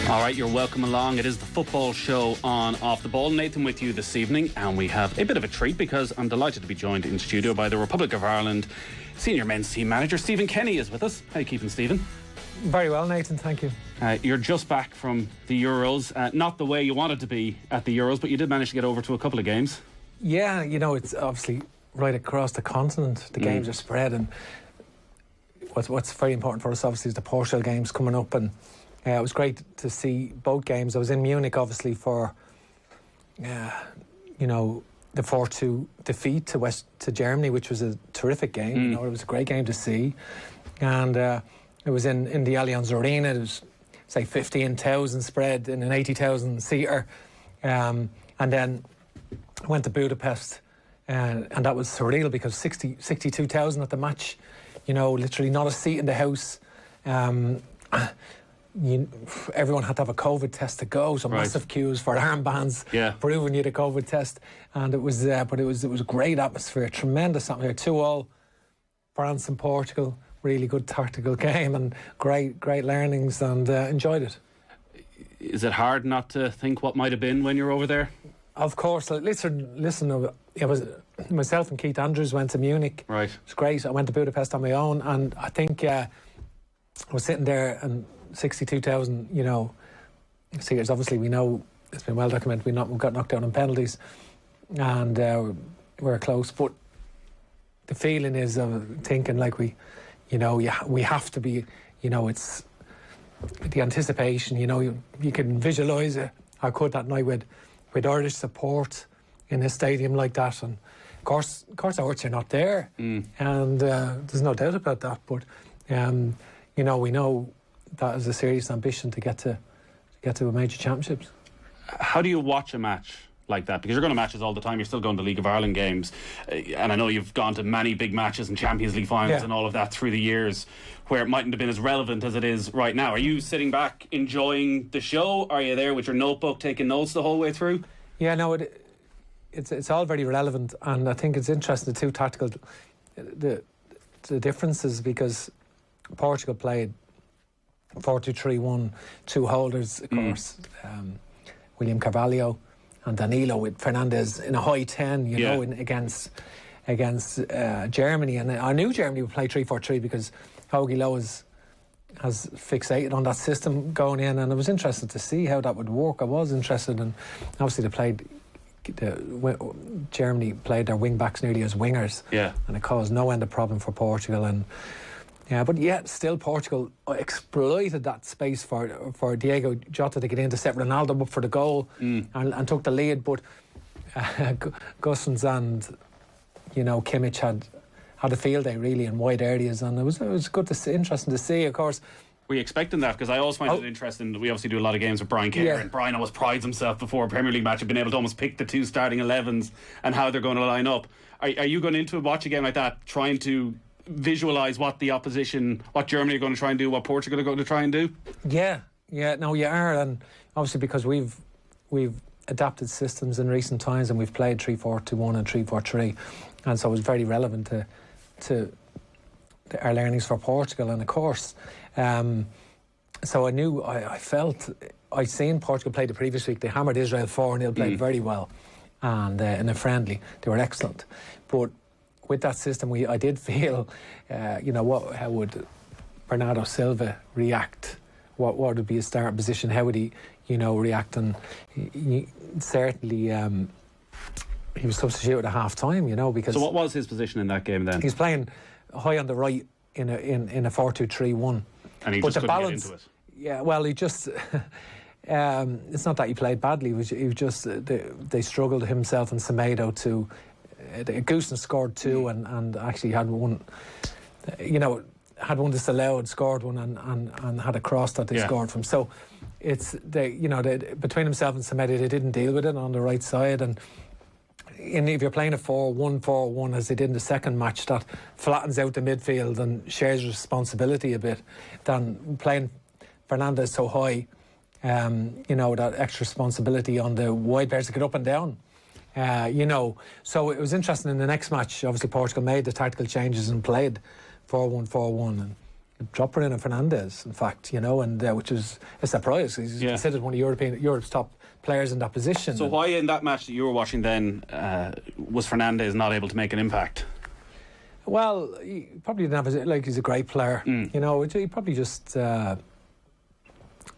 All right, you're welcome along. It is the football show on Off the Ball. Nathan with you this evening, and we have a bit of a treat because I'm delighted to be joined in studio by the Republic of Ireland senior men's team manager Stephen Kenny is with us. How are you keeping, Stephen? Very well, Nathan, thank you. You're just back from the Euros, not the way you wanted to be at the Euros, but you did manage to get over to a couple of games. Yeah, you know, it's obviously right across the continent. The games are spread, and what's very important for us obviously is the Portugal games coming up, and it was great to see both games. I was in Munich obviously for you know, the 4-2 defeat to Germany, which was a terrific game. You know, it was a great game to see, and it was in the Allianz Arena. It was say 15,000 spread in an 80,000 seater, and then went to Budapest, and that was surreal because 62,000 at the match. You know, literally not a seat in the house. Everyone had to have a COVID test to go, so massive queues for armbands, proving you the COVID test, and it was but it was a great atmosphere, tremendous atmosphere. 2-2 France and Portugal, really good tactical game and great learnings, and enjoyed it. Is it hard not to think what might have been when you're over there? Of course. Listen. It was myself and Keith Andrews went to Munich. Right. It was great. I went to Budapest on my own, and I think I was sitting there and 62,000, you know, seaters. Obviously, we know it's been well documented. We got knocked down on penalties, and we're close. But the feeling is of thinking like we have to be. You know, it's the anticipation. You know, you can visualise it. I could that night with Irish support in a stadium like that, and of course our hearts are not there, and there's no doubt about that. But you know, we know that is a serious ambition to get to a major championships. How do you watch a match like that? Because you're going to matches all the time. You're still going to League of Ireland games, and I know you've gone to many big matches and Champions League finals and all of that through the years, where it mightn't have been as relevant as it is right now. Are you sitting back enjoying the show? Are you there with your notebook taking notes the whole way through? Yeah, no, it's all very relevant, and I think it's interesting the two tactical the differences, because Portugal played 4-2-3-1, two holders, of course, William Carvalho and Danilo, with Fernandes in a high 10, you know, against Germany. And I knew Germany would play 3-4-3 because Jogi Löw has fixated on that system going in, and I was interested to see how that would work. I was interested, and obviously Germany played their wing backs nearly as wingers, and it caused no end of problem for Portugal. And but yet still Portugal exploited that space for Diego Jota to get in to set Ronaldo up for the goal, and took the lead. But Gosens and, you know, Kimmich had a field day really in wide areas, and it was good to see, interesting to see. Of course, were you expecting that? Because I always find it interesting. We obviously do a lot of games with Brian Kerr, and Brian always prides himself before a Premier League match of being able to almost pick the two starting 11s and how they're going to line up. Are you going into watch a game like that trying to visualise what the opposition, what Germany are going to try and do, what Portugal are going to try and do? No, you are, and obviously because we've adapted systems in recent times, and we've played 3-4-2-1 and 3-4-3, and so it was very relevant to our learnings for Portugal. And of course, so I seen Portugal play the previous week. They hammered Israel 4-0, played very well, and in a friendly they were excellent. But with that system, I did feel, you know, how would Bernardo Silva react? What would be his starting position? How would he, you know, react? And he certainly he was substituted at half time, you know, because. So what was his position in that game then? He's playing high on the right in a 4-2-3-1. And he just couldn't get into it. Yeah, well, he just. It's not that he played badly. He was just they struggled, himself and Semedo, to. Goosen scored two, and actually had one, you know, had one disallowed, scored one, and had a cross that they scored from. So it's between himself and Semedo, they didn't deal with it on the right side. And if you're playing a 4-1-4-1 as they did in the second match, that flattens out the midfield and shares responsibility a bit, than playing Fernandes so high, you know, that extra responsibility on the wide players to get up and down. You know, so it was interesting in the next match. Obviously, Portugal made the tactical changes and played 4-1-4-1, dropped Bruno Fernandes, in fact, and which was a surprise. He's considered one of Europe's top players in that position. So why in that match that you were watching then was Fernandes not able to make an impact? Well, he probably didn't have he's a great player. He probably just didn't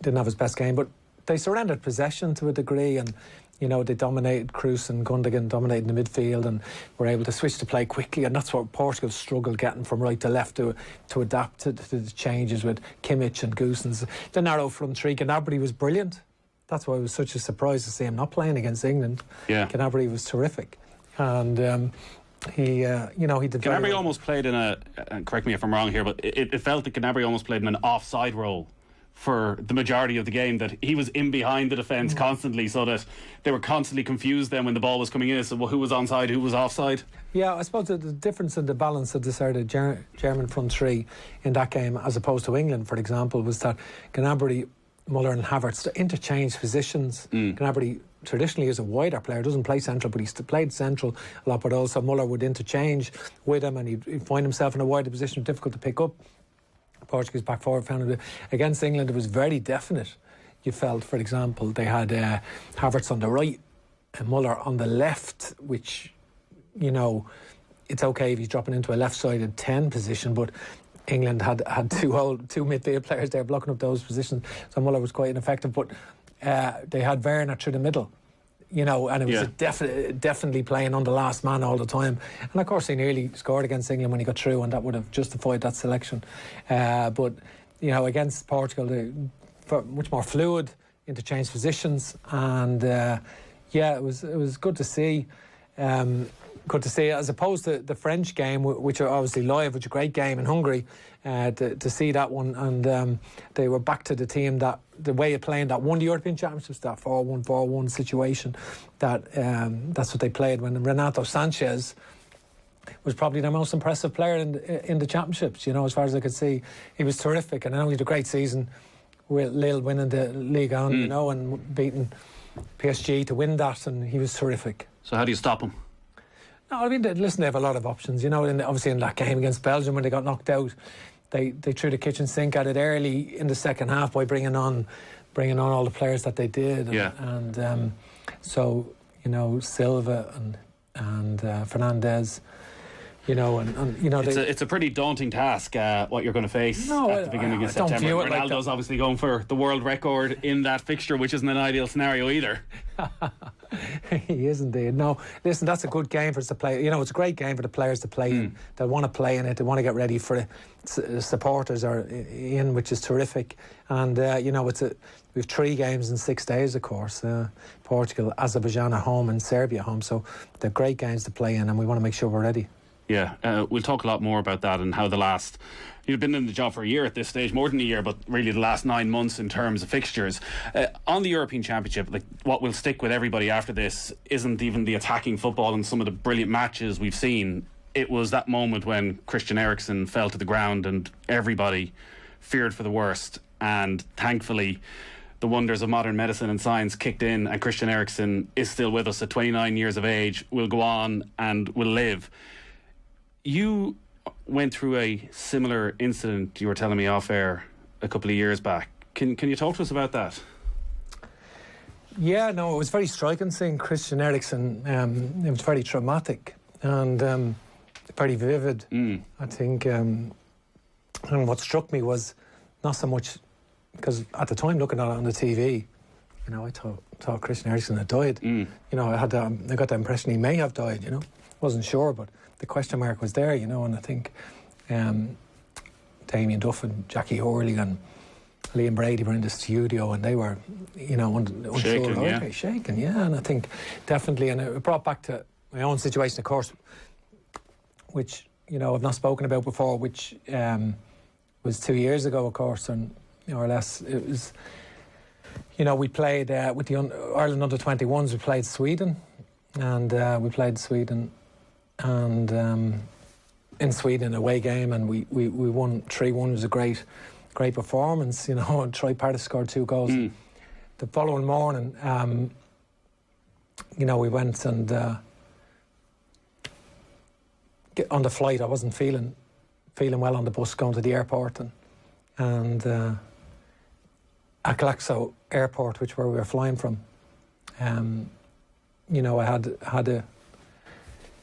have his best game, but they surrendered possession to a degree, and they dominated. Kroos and Gundogan dominated the midfield and were able to switch the play quickly, and that's what Portugal struggled getting from right to left to adapt to the changes with Kimmich and Goossens. The narrow front three. Gnabry was brilliant. That's why it was such a surprise to see him not playing against England. Yeah, Gnabry was terrific, and he did. Gnabry almost played in a. Correct me if I'm wrong here, but it felt that Gnabry almost played in an offside role for the majority of the game, that he was in behind the defence constantly, so that they were constantly confused then when the ball was coming in. So who was onside, who was offside? Yeah, I suppose the difference in the balance of the sort of German front three in that game as opposed to England, for example, was that Gnabry, Muller and Havertz interchanged positions. Gnabry traditionally is a wider player, doesn't play central, but he's played central a lot, but also Muller would interchange with him and he'd find himself in a wider position, difficult to pick up. Portuguese back forward found it against England. It was very definite. You felt, for example, they had Havertz on the right and Muller on the left, which, it's okay if he's dropping into a left-sided 10 position, but England had two midfield players there blocking up those positions, so Muller was quite ineffective. But they had Werner through the middle, and it was definitely playing on the last man all the time. And of course, he nearly scored against England when he got through, and that would have justified that selection. But against Portugal, they were much more fluid, interchanged positions, and it was good to see. Good to see, as opposed to the French game, which are obviously live, which is a great game in Hungary, to see that one. And they were back to the team that the way of playing that won the European Championships, that 4-1-4-1 situation. That's what they played when Renato Sanchez was probably their most impressive player in the Championships. As far as I could see, he was terrific. And I know he had a great season with Lille winning the Ligue 1, and beating PSG to win that, and he was terrific. So how do you stop him? No, I mean, listen, they have a lot of options. Obviously in that game against Belgium when they got knocked out, they threw the kitchen sink at it early in the second half by bringing on all the players that they did. And Silva and Fernandes. It's a pretty daunting task, what you're going to face at the beginning of September. Ronaldo's obviously going for the world record in that fixture, which isn't an ideal scenario either. He is indeed. No, listen, that's a good game for us to play. It's a great game for the players to play in. They want to play in it. They want to get ready for it. The supporters are in, which is terrific. And we've 3 games in 6 days, of course. Portugal, Azerbaijan at home, and Serbia at home. So they're great games to play in, and we want to make sure we're ready. Yeah, we'll talk a lot more about that and how you've been in the job for a year at this stage, more than a year, but really the last 9 months in terms of fixtures. On the European Championship, what will stick with everybody after this isn't even the attacking football and some of the brilliant matches we've seen. It was that moment when Christian Eriksen fell to the ground and everybody feared for the worst. And thankfully, the wonders of modern medicine and science kicked in, and Christian Eriksen is still with us at 29 years of age, will go on and will live. You went through a similar incident, you were telling me off air, a couple of years back. Can you talk to us about that? Yeah, no, it was very striking seeing Christian Eriksen. It was very traumatic and very vivid. I think. And what struck me was not so much, because at the time looking at it on the TV, I thought Christian Eriksen had died. I got the impression he may have died. Wasn't sure, but the question mark was there, and I think Damien Duff and Jackie Hurley and Liam Brady were in the studio, and they were, unsure, shaken, and I think definitely, and it brought back to my own situation, of course, which I've not spoken about before, which was 2 years ago, of course, and more or less it was. We played with the Ireland under-21s. We played Sweden, and in Sweden, away game, and we won 3-1. It was a great performance, and Troy Partis scored 2 goals. The following morning, we went and on the flight, I wasn't feeling well on the bus going to the airport, and and at Glaxo Airport, which where we were flying from, you know, I had a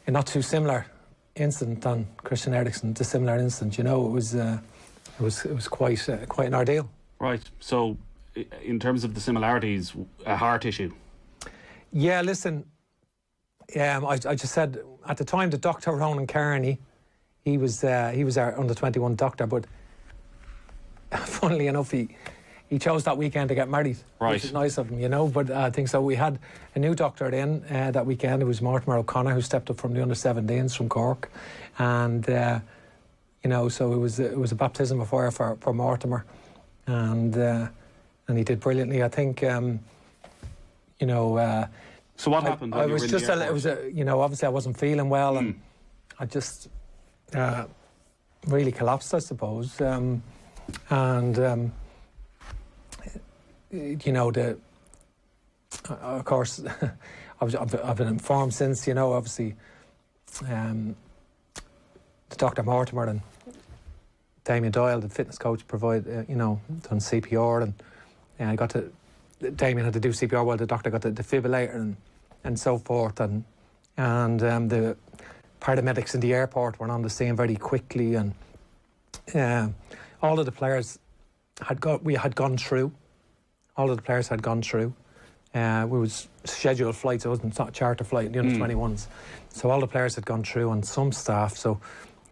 not too similar incident on Christian Eriksen, dissimilar incident. You know, it was quite an ordeal. Right. So, in terms of the similarities, a heart issue. Yeah. Listen, I just said at the time the Dr. Ronan Kearney, he was our under-21 doctor, but funnily enough, he chose that weekend to get married, right, which is nice of him, you know. But I think so. We had a new doctor in that weekend. It was Mortimer O'Connor, who stepped up from the under-17s from Cork, and you know, so it was a baptism of fire for Mortimer, and he did brilliantly. I think, you know. So what happened? I was just you know, obviously I wasn't feeling well, and I just really collapsed, I suppose, and. You know, of course, I've been informed since, you know, obviously, the Dr. Mortimer and Damien Doyle, the fitness coach, you know, done CPR, and Damien had to do CPR while the doctor got the defibrillator and so forth, and the paramedics in the airport were on the scene very quickly, and all of the players we had gone through. All of the players had gone through. We was scheduled flights. It wasn't a charter flight, the under-21s. So all the players had gone through, and some staff. So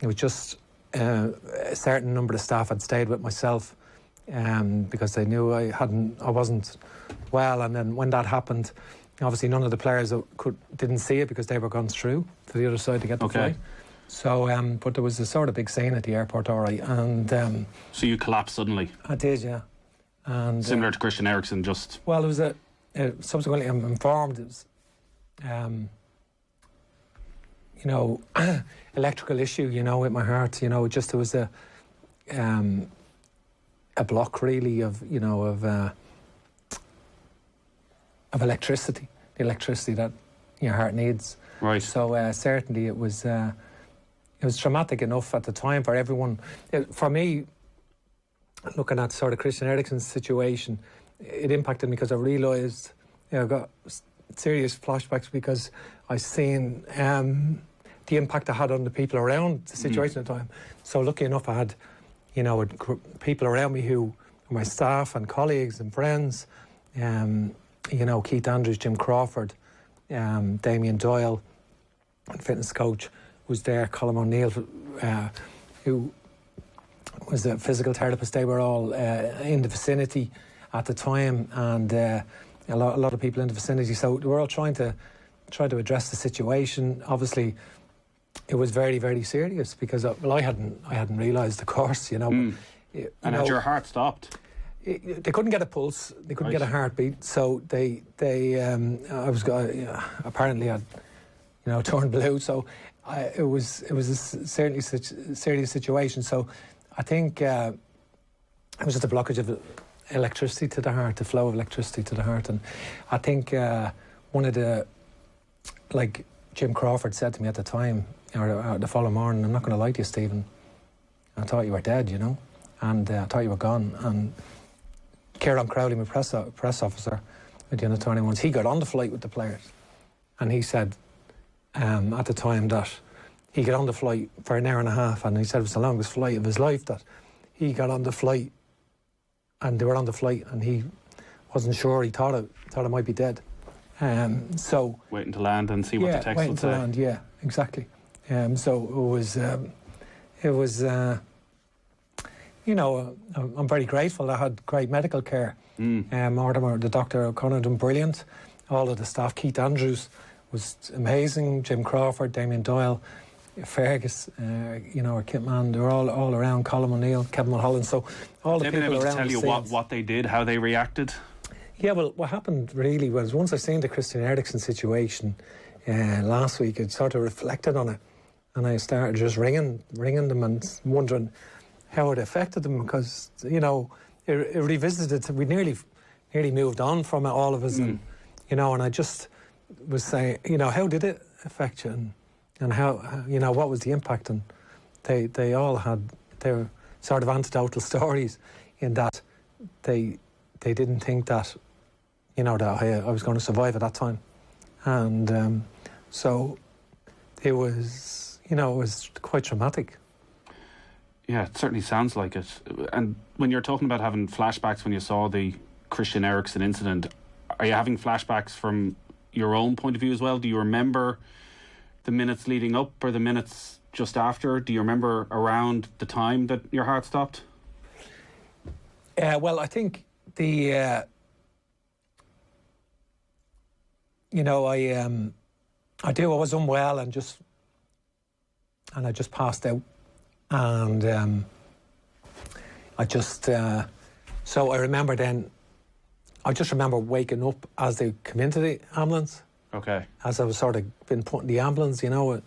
it was just a certain number of staff had stayed with myself because they knew I wasn't well. And then when that happened, obviously none of the players didn't see it because they were gone through to the other side to get the flight. So, but there was a sort of big scene at the airport, all right. And so you collapsed suddenly. I did, yeah. And similar to Christian Eriksen, just... Well, it was subsequently I'm informed it was, you know, electrical issue, you know, with my heart, you know, just there was a block really of, you know, of electricity, the electricity that your heart needs. Right. So certainly it was traumatic enough at the time for everyone. For me, looking at sort of Christian Eriksen's situation, it impacted me because I realised, you know, I got serious flashbacks because I seen the impact I had on the people around the situation at the time. So lucky enough I had, you know, people around me who were my staff and colleagues and friends, you know, Keith Andrews, Jim Crawford, Damien Doyle, and fitness coach was there, Colm O'Neill, who was a physical therapist. They were all in the vicinity at the time, and a lot of people in the vicinity. So we were all trying to address the situation. Obviously, it was very, very serious because I hadn't realised the course, you know. And had your heart stopped? They couldn't get a pulse. They couldn't get a heartbeat. So they apparently had, you know, turned blue. So it was certainly such a serious situation. So I think it was just a blockage of electricity to the heart, the flow of electricity to the heart. And I think one of the, like Jim Crawford said to me at the time, or the following morning, I'm not going to lie to you, Stephen, I thought you were dead, you know, and I thought you were gone. And Kieran Crowley, my press officer with the under-21s, he got on the flight with the players, and he said at the time that he got on the flight for an hour and a half, and he said it was the longest flight of his life, that he got on the flight and they were on the flight and he wasn't sure, he thought it might be dead. So waiting to land and see what the text would say. Waiting to land, yeah, exactly. So it was you know, I'm very grateful. I had great medical care. Mortimer, the Dr. O'Connor, done brilliant. All of the staff, Keith Andrews was amazing, Jim Crawford, Damien Doyle, Fergus, you know, our kit man, they were all around, Colm O'Neill, Kevin Mulholland, so all the people around. They've been able to tell you what they did, how they reacted? Yeah, well, what happened really was once I seen the Christian Eriksen situation last week, I sort of reflected on it, and I started just ringing them and wondering how it affected them, because, you know, it revisited. We nearly moved on from it, all of us, and, you know, and I just was saying, you know, how did it affect you, and how, you know, what was the impact? And they all had, they were sort of anecdotal stories in that they didn't think that, you know, that I was going to survive at that time. And so it was, you know, it was quite traumatic. Yeah, it certainly sounds like it. And when you're talking about having flashbacks when you saw the Christian Eriksen incident, are you having flashbacks from your own point of view as well? Do you remember the minutes leading up or the minutes just after? Do you remember around the time that your heart stopped? Well, I think the you know, I do. I was unwell and I just passed out, and I just so I remember then. I just remember waking up as they come into the ambulance. Okay. As I was sort of been put in the ambulance, you know.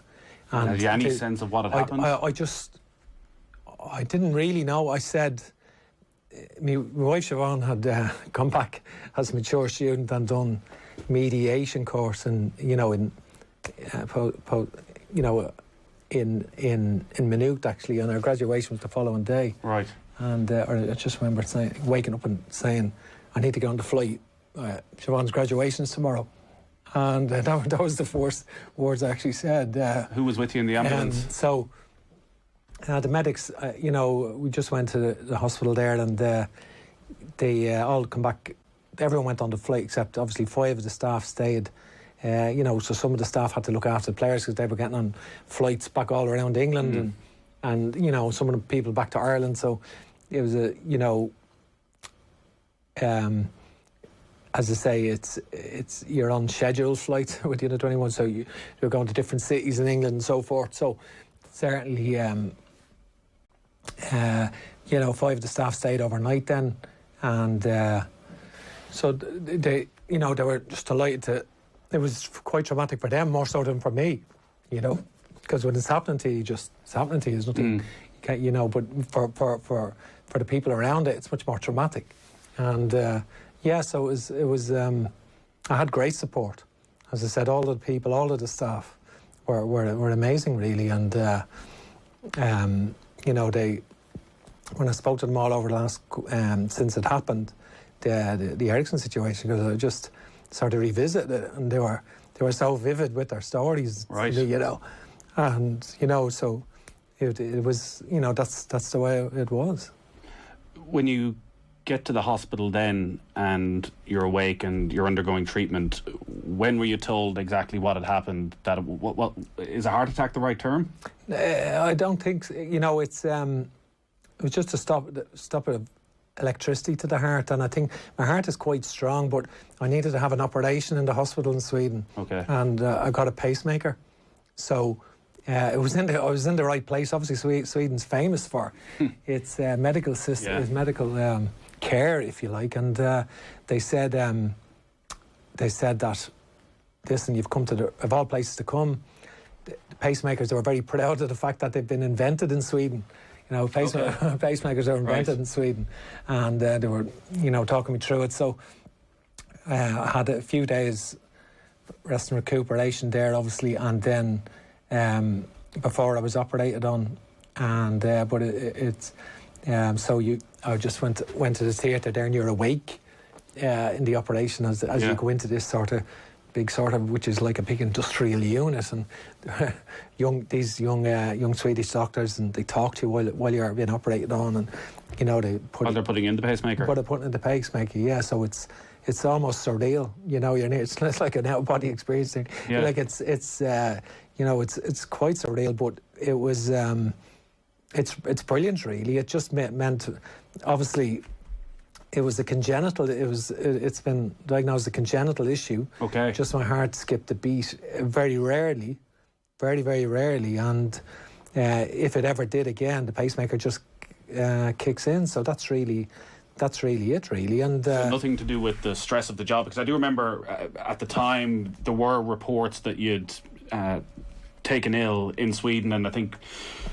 And had you any sense of what had happened? I didn't really know. I said, my wife Siobhan had come back as a mature student and done mediation course, and you know, in Maynooth actually, and our graduation was the following day. Right. And I just remember waking up and saying, I need to get on the flight. Siobhan's graduation is tomorrow. And that was the first words I actually said. Who was with you in the ambulance? So the medics, you know, we just went to the hospital there, and they all come back. Everyone went on the flight except obviously 5 of the staff stayed. You know, so some of the staff had to look after the players because they were getting on flights back all around England, and you know, some of the people back to Ireland. So it was a, you know, as I say, it's you're on scheduled flights with the under 21, so you're going to different cities in England and so forth. So certainly, you know, 5 of the staff stayed overnight then, and so they, you know, they were just delighted to. It was quite traumatic for them, more so than for me, you know, because when it's happening to you, it's happening to you. There's nothing, you can't, you know. But for the people around it, it's much more traumatic, and. Yeah, so it was. I had great support, as I said. All of the people, all of the staff, were amazing, really. And you know, when I spoke to them all over the last since it happened, the Eriksen situation, because I just sort of revisited it, and they were so vivid with their stories, right? You know, and you know, so it was, you know, that's the way it was. When you get to the hospital then and you're awake and you're undergoing treatment, when were you told exactly what had happened? That what is a heart attack the right term? I don't think so. You know, it was just to stop of electricity to the heart, and I think my heart is quite strong, but I needed to have an operation in the hospital in Sweden. Okay. And I got a pacemaker, so I was in the right place. Obviously, Sweden's famous for its medical system, its medical care, if you like. And they said that, listen, you've come to of all places to come. The pacemakers, they were very proud of the fact that they've been invented in Sweden. You know, pacemakers are invented in Sweden, and they were, you know, talking me through it. So I had a few days rest and recuperation there, obviously, and then before I was operated on, and but it's so I just went to the theatre there, and you're awake in the operation as you go into this sort of big which is like a big industrial unit, and these young Swedish doctors, and they talk to you while you're being operated on, and you know they're putting in the pacemaker. But they're putting in the pacemaker, yeah. So it's almost surreal, you know. It's like an out of body experience thing. Yeah. Like it's you know, it's quite surreal, but it was it's brilliant, really. It just meant, obviously, it was a congenital. It's been diagnosed as a congenital issue. Okay. Just my heart skipped a beat very rarely, very, very rarely, and if it ever did again, the pacemaker just kicks in. So that's really it, really. And so nothing to do with the stress of the job, because I do remember at the time there were reports that you'd taken ill in Sweden, and I think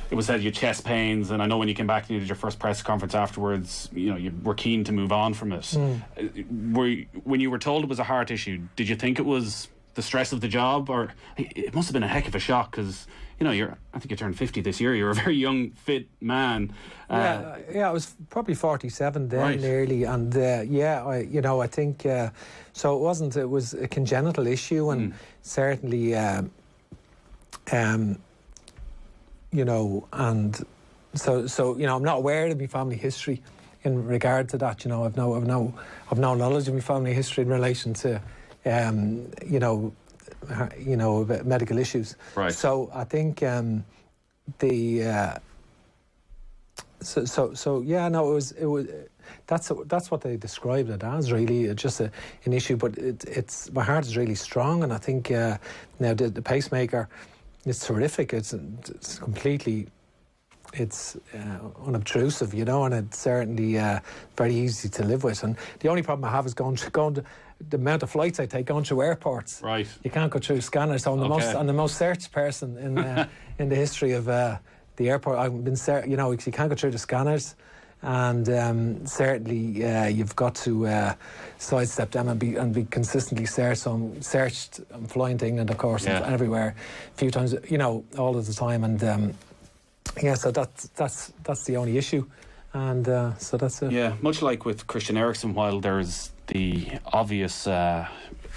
it was said you had chest pains, and I know when you came back and you did your first press conference afterwards, you know, you were keen to move on from it. When you were told it was a heart issue, did you think it was the stress of the job, or it must have been a heck of a shock, because you know, I think you turned 50 this year. You're a very young, fit man. I was probably 47 then, right. nearly, and I think so. It was a congenital issue, and certainly, you know, and so you know, I'm not aware of my family history in regard to that. You know, I've no knowledge of my family history in relation to, you know, medical issues. Right. So I think it was that's what they described it as, really. It's just an issue, but it's my heart is really strong, and I think now the pacemaker is terrific. It's completely. It's unobtrusive, you know, and it's certainly very easy to live with. And the only problem I have is going to the amount of flights I take going through airports. Right. You can't go through scanners. So I'm the most searched person in the history of the airport. I've been you know, you can't go through the scanners, and certainly you've got to sidestep them and be consistently searched. So I'm searched. I'm flying to England, of course, and everywhere, a few times, you know, all of the time, and. So that's the only issue, and so that's it. Yeah, much like with Christian Eriksen, while there's the obvious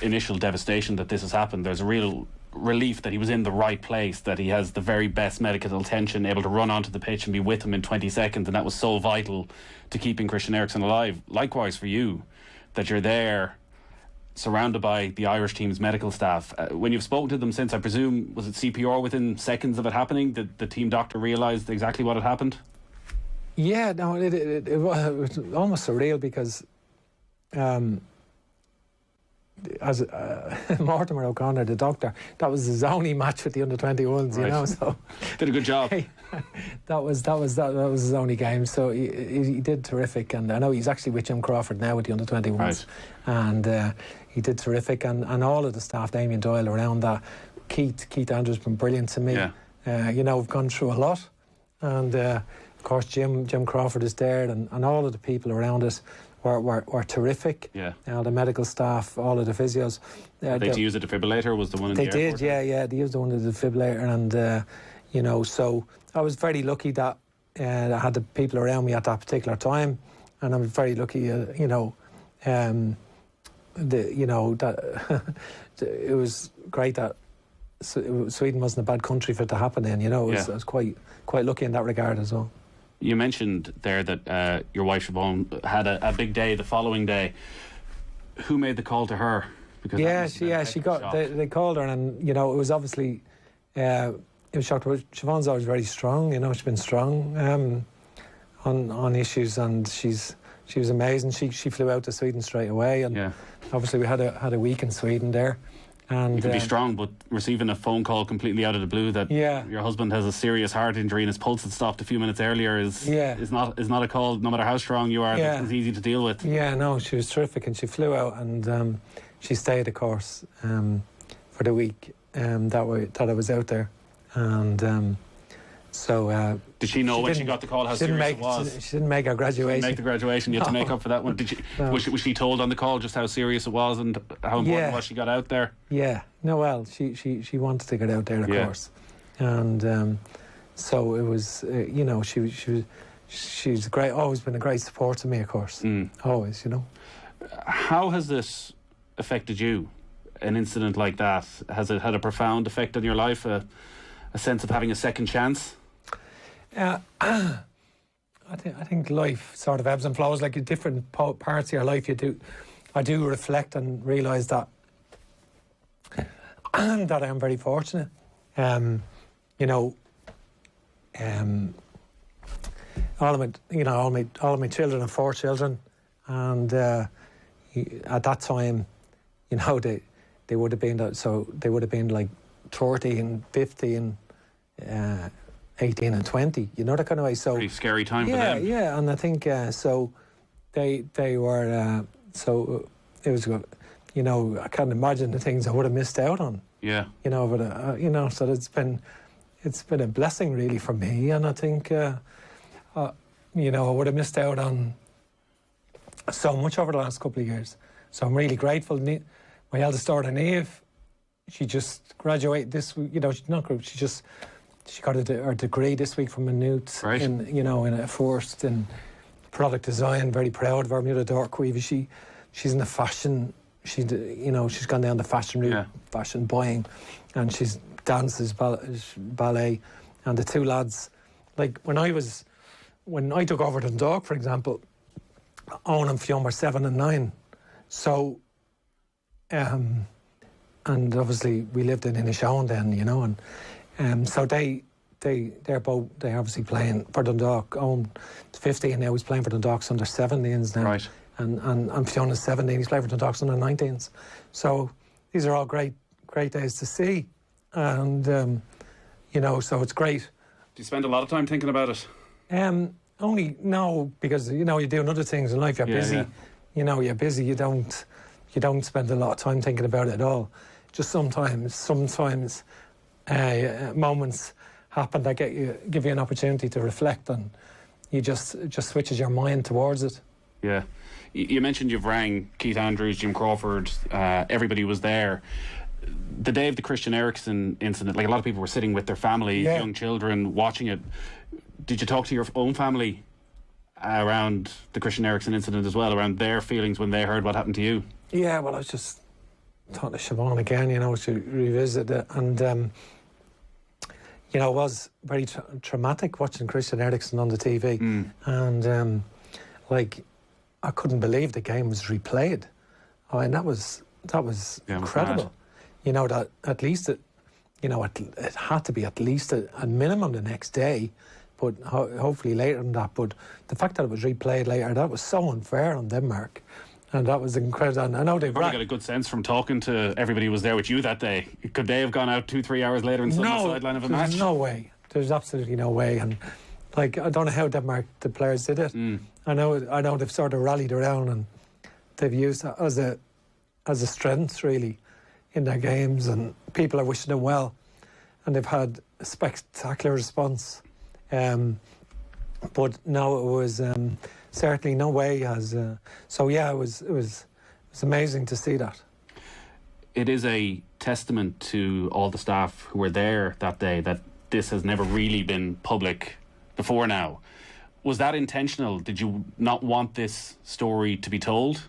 initial devastation that this has happened, there's a real relief that he was in the right place, that he has the very best medical attention, able to run onto the pitch and be with him in 20 seconds, and that was so vital to keeping Christian Eriksen alive. Likewise for you, that you're there, surrounded by the Irish team's medical staff. When you've spoken to them since, I presume, was it CPR within seconds of it happening? Did the team doctor realise exactly what had happened? Yeah, no, it was almost surreal, because as Mortimer O'Connor, the doctor, that was his only match with the under-21s, you know, so did a good job. That was his only game, so he did terrific. And I know he's actually with Jim Crawford now with the under-21s, and he did terrific. And all of the staff, Damien Doyle around that, Keith Andrews been brilliant to me. You know, we've gone through a lot, and of course Jim Crawford is there, and all of the people around us were terrific. The medical staff, all of the physios. They to use a defibrillator was the one in the airport? They did, they used the one in the defibrillator, and you know, so I was very lucky that I had the people around me at that particular time, and I'm very lucky, you know, that it was great that Sweden wasn't a bad country for it to happen in. You know, I was quite lucky in that regard as well. You mentioned there that your wife Siobhan had a big day the following day. Who made the call to her? Because she got. They called her, and you know, it was obviously. It was shocked. Siobhan's always very strong. You know, she's been strong on issues, and she was amazing. She flew out to Sweden straight away, and obviously we had a week in Sweden there. And you can be strong, but receiving a phone call completely out of the blue that your husband has a serious heart injury and his pulse had stopped a few minutes earlier is not a call, no matter how strong you are, that is easy to deal with. Yeah, no, she was terrific, and she flew out, and she stayed, of course, for the week that I was out there, and so. Did she know when she got the call how serious it was? She didn't make her graduation. She didn't make the graduation. You had to make up for that one. Did she? No. Was she told on the call just how serious it was and how important it was she got out there? Yeah. No. Well, she wanted to get out there, of course, and so it was. You know, she's great. Always been a great support to me, of course. Always, you know. How has this affected you? An incident like that, has it had a profound effect on your life? A sense of having a second chance? I think life sort of ebbs and flows, like in different parts of your life. I do reflect and realise that that I am very fortunate. You know, all of my children have 4 children, and at that time, you know, they would have been like 30 and 50 and 18 and 20, you know, that kind of way. So pretty scary time for them. Yeah, and I think so they were so it was, you know, I can't imagine the things I would have missed out on. Yeah, you know, but you know, so it's been a blessing really for me, and I think you know, I would have missed out on so much over the last couple of years. So I'm really grateful. My eldest daughter Niamh, she just graduated this, you know, she just she got her degree this week from Maynooth in a first in product design. Very proud of her. My other daughter, Queevy, she's in the fashion. She's gone down the fashion route, fashion buying, and she's dances, ballet, and the two lads. Like when I took over Dundalk, for example, Owen and Fionn were 7 and 9, so and obviously we lived in Inishowen then, and so they're obviously playing for Dundalk. Owen 15 now, he's playing for Dundalk's under 17s now. Right. And Fiona's 17, he's playing for Dundalk's under 19s. So these are all great days to see. And, so it's great. Do you spend a lot of time thinking about it? Only, no, because, you're doing other things in life. You're busy. Yeah. You're busy. You don't spend a lot of time thinking about it at all. Just sometimes moments happen that give you an opportunity to reflect, and you just switches your mind towards it. Yeah. You mentioned you've rang Keith Andrews, Jim Crawford, everybody was there. The day of the Christian Eriksen incident, like a lot of people were sitting with their families, young children, watching it. Did you talk to your own family around the Christian Eriksen incident as well, around their feelings when they heard what happened to you? Yeah, well, I was just talking to Siobhan again, to revisit it. And, it was very traumatic watching Christian Eriksen on the TV. And, I couldn't believe the game was replayed. I mean, that was incredible. That at least it had to be at least a minimum the next day, but hopefully later than that. But the fact that it was replayed later, that was so unfair on Denmark, and that was incredible. And I know they've probably got a good sense from talking to everybody who was there with you that day. Could they have gone out 2-3 hours later and stood on the sideline of a match? No way. There's absolutely no way. And I don't know how Denmark, the players did it. I know they've sort of rallied around and they've used that as a strength really in their games, and people are wishing them well, and they've had a spectacular response. But no, it was certainly no way as. So yeah, it was amazing to see that. It is a testament to all the staff who were there that day that this has never really been public before now. Was that intentional? Did you not want this story to be told?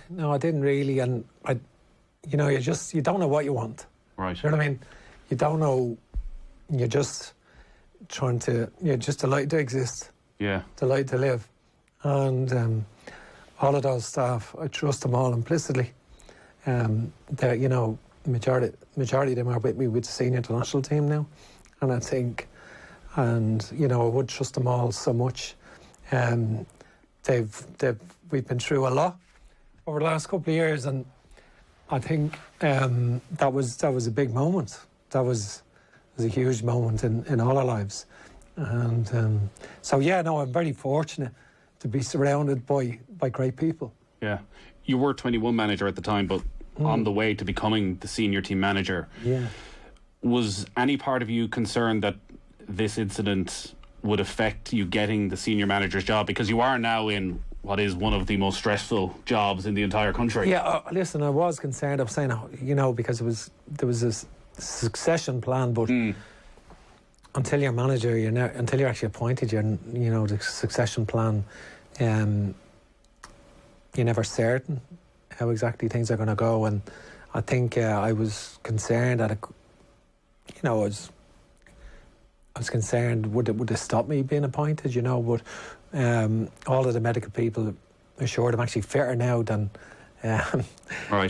No, I didn't really, and you don't know what you want. Right. You know what I mean? You don't know. You're just trying to. You're just delighted to exist. Yeah. Delighted to live, and all of those staff, I trust them all implicitly. They're, majority of them are with me with the senior international team now, and I think. And I would trust them all so much. We've been through a lot over the last couple of years, and I think that was a big moment. That was a huge moment in all our lives, and I'm very fortunate to be surrounded by great people. Yeah, you were 21 manager at the time, but on the way to becoming the senior team manager. Yeah, was any part of you concerned that this incident would affect you getting the senior manager's job, because you are now in what is one of the most stressful jobs in the entire country? Yeah, listen, I was concerned. I was saying, because there was a succession plan, but until you're manager, until you're actually appointed, the succession plan, you're never certain how exactly things are going to go. And I think I was concerned that I was concerned, would it stop me being appointed, but all of the medical people assured I'm actually fitter now than right.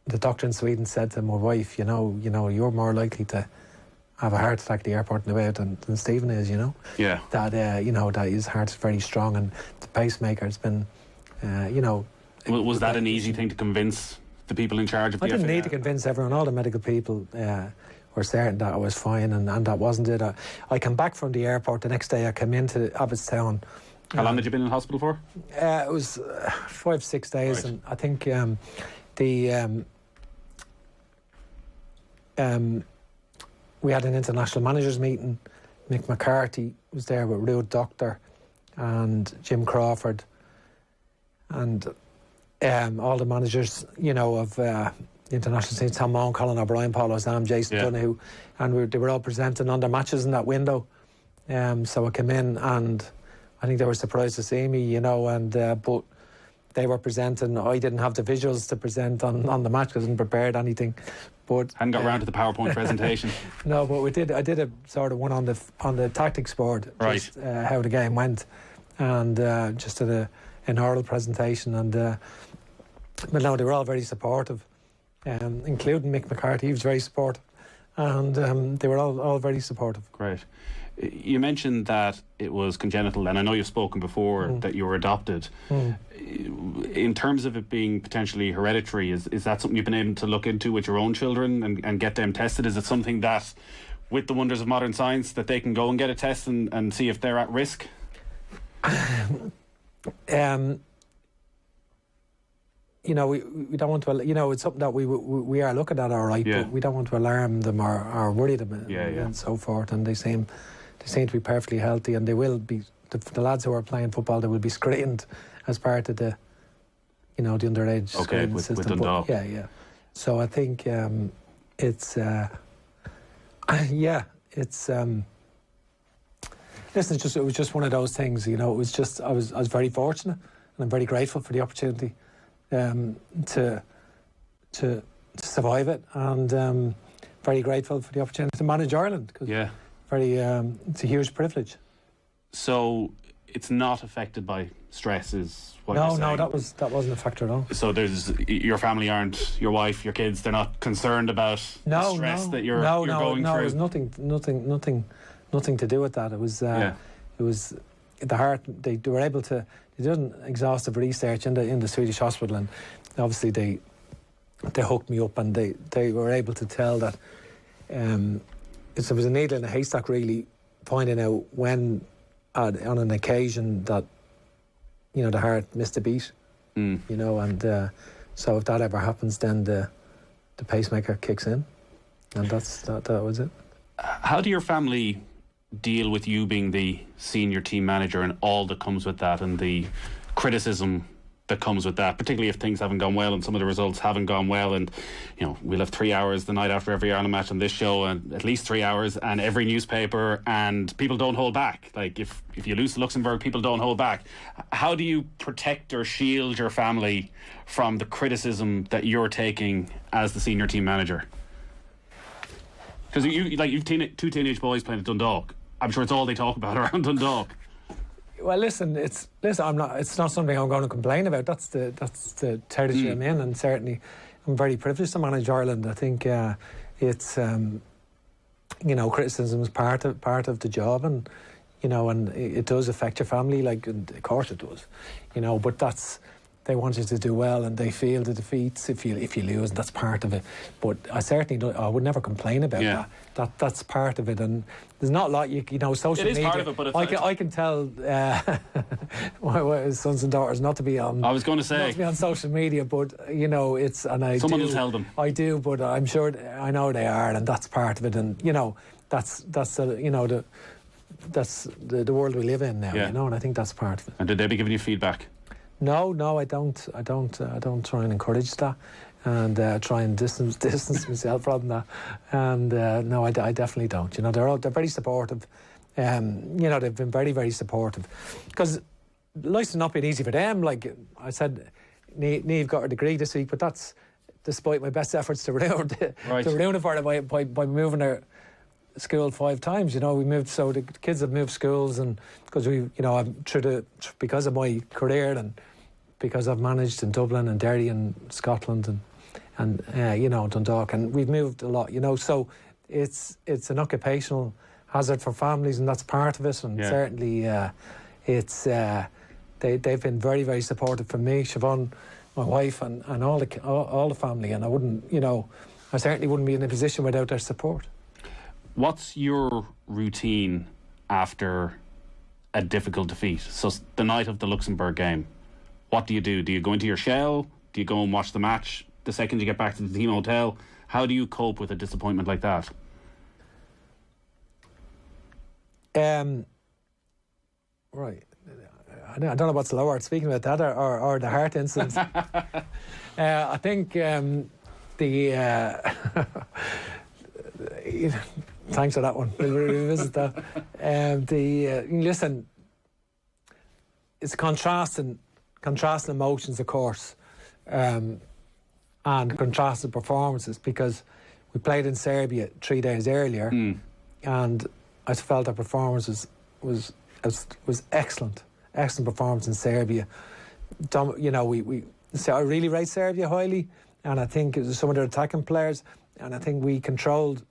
The doctor in Sweden said to my wife, you're more likely to have a heart attack at the airport in the way than Stephen is, Yeah. That that his heart's very strong, and the pacemaker has been was that an easy thing to convince the people in charge of the FA? I didn't need to convince everyone. All the medical people were certain that I was fine, and that wasn't it. I came back from the airport the next day. I came into Abbottstown. How long had you been in hospital for? It was 5-6 days, right. And I think we had an international managers meeting. Mick McCarthy was there with Ruud Doctor and Jim Crawford and all the managers, of the international team, Tom Moan, Colin O'Brien, Paul Osam, Jason Donoghue, and they were all presenting on their matches in that window. So I came in, and I think they were surprised to see me, you know, and but they were presenting. I didn't have the visuals to present on the match because I hadn't prepared anything. But hadn't got around to the PowerPoint presentation. No, but I did a sort of one on the tactics board, just how the game went, and just did an oral presentation. And but no, they were all very supportive, including Mick McCarthy. He was very supportive, and they were all very supportive. Great. You mentioned that it was congenital, and I know you've spoken before that you were adopted. In terms of it being potentially hereditary, is that something you've been able to look into with your own children and get them tested? Is it something that, with the wonders of modern science, that they can go and get a test and see if they're at risk? You know, we don't want to. You know, it's something that we are looking at, all right, but we don't want to alarm them or worry them and so forth. And they seem to be perfectly healthy, and they will be. The lads who are playing football, they will be screened as part of the, you know, the underage screening system. With Dundalk. Yeah. So I think it's it's. Listen, it was just one of those things. You know, it was just I was very fortunate, and I'm very grateful for the opportunity to survive it, and very grateful for the opportunity to manage Ireland. It's a huge privilege. So it's not affected by stress, is what you're saying? No, that wasn't a factor at all. So your family aren't, your wife, your kids, they're not concerned about the stress that you're going through? No, it was nothing to do with that. It was the heart. They were able to. They did an exhaustive research in the Swedish hospital, and obviously they hooked me up, and they were able to tell that it was a needle in a haystack, really, finding out when on an occasion that, you know, the heart missed a beat, you know, and so if that ever happens, then the pacemaker kicks in, and that was it. How do your family deal with you being the senior team manager and all that comes with that, and the criticism that comes with that, particularly if things haven't gone well and some of the results haven't gone well? And, you know, we'll have 3 hours the night after every Ireland match on this show, and at least 3 hours, and every newspaper, and people don't hold back. Like, if you lose to Luxembourg, people don't hold back. How do you protect or shield your family from the criticism that you're taking as the senior team manager? Because you've two teenage boys playing at Dundalk. I'm sure it's all they talk about around Dundalk. Well, listen. It's not something I'm going to complain about. That's the territory I'm in, and certainly I'm very privileged to manage Ireland. I think it's you know, criticism is part of the job, and you know, and it does affect your family. Like, of course it does, you know. But they want you to do well, and they feel the defeats if you lose, and that's part of it. But I would never complain about that. That's part of it, and there's not a lot you know. Social media. It is part of it, but I can tell my sons and daughters not to be on. I was going to say not to be on social media, but you know, someone will tell them. I do, but I'm sure I know they are, and that's part of it, and you know, that's you know that's the world we live in now, you know, and I think that's part of it. And did they be giving you feedback? No, I don't try and encourage that, and try and distance myself from that. And no, I definitely don't. You know, they're very supportive. You know, they've been very, very supportive, because life's not been easy for them. Like I said, Niamh got her degree this week, but that's despite my best efforts to ruin it for her by moving her school 5 times. You know, we moved, so the kids have moved schools, and because you know, because of my career, and because I've managed in Dublin and Derry and Scotland and you know, Dundalk, and we've moved a lot, you know, so it's an occupational hazard for families, and that's part of it, and certainly it's they've been very, very supportive for me, Siobhan, my wife, and all the family, and I certainly wouldn't be in a position without their support. What's your routine after a difficult defeat? So the night of the Luxembourg game, what do you do? Do you go into your shell? Do you go and watch the match the second you get back to the team hotel? How do you cope with a disappointment like that? Right. I don't know what's lower, speaking about that or the heart incident. I think Thanks for that one. We'll revisit that. Listen, it's contrasting emotions, of course, and contrasting performances, because we played in Serbia 3 days earlier, and I felt our performance was excellent performance in Serbia. I really rate Serbia highly, and I think it was some of their attacking players, and I think we controlled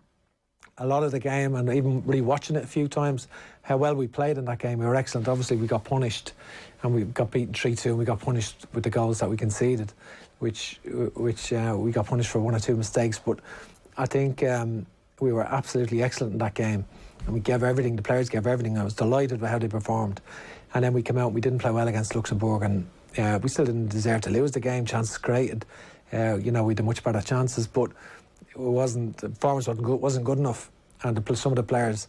a lot of the game, and even rewatching it a few times, how well we played in that game. We were excellent. Obviously, we got punished, and we got beaten 3-2, and we got punished with the goals that we conceded, which we got punished for 1 or 2 mistakes. But I think we were absolutely excellent in that game, and we gave everything. The players gave everything. I was delighted with how they performed. And then we came out and we didn't play well against Luxembourg, and we still didn't deserve to lose the game. Chances created, we had much better chances, but the performance wasn't good enough, and some of the players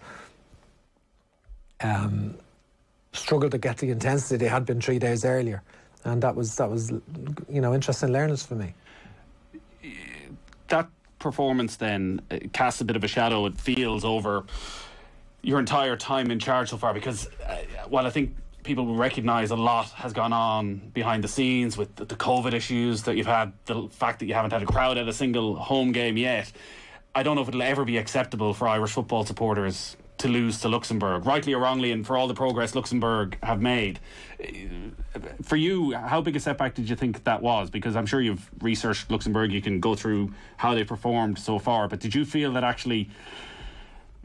struggled to get the intensity they had been 3 days earlier, and that was interesting learnings for me. That performance then casts a bit of a shadow, it feels, over your entire time in charge so far, because while I think people will recognise a lot has gone on behind the scenes with the COVID issues that you've had, the fact that you haven't had a crowd at a single home game yet, I don't know if it'll ever be acceptable for Irish football supporters to lose to Luxembourg, rightly or wrongly, and for all the progress Luxembourg have made. For you, how big a setback did you think that was? Because I'm sure you've researched Luxembourg, you can go through how they performed so far, but did you feel that actually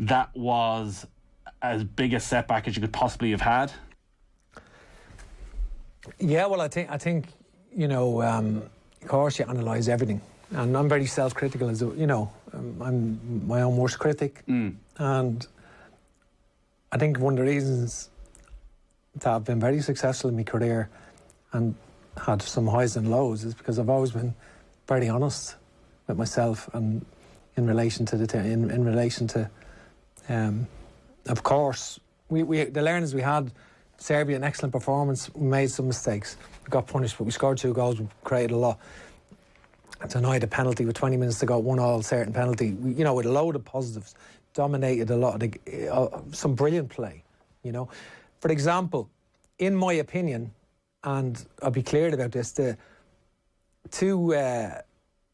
that was as big a setback as you could possibly have had? Yeah, well, I think of course you analyse everything, and I'm very self-critical, as I'm my own worst critic, and I think one of the reasons that I've been very successful in my career and had some highs and lows is because I've always been very honest with myself, and in relation to of course the learnings we had. Serbia, an excellent performance. We made some mistakes. We got punished, but we scored 2 goals. We created a lot. Denied a penalty with 20 minutes to go, 1-1 certain penalty. With a load of positives, dominated a lot of some brilliant play. For example, in my opinion, and I'll be clear about this, the 2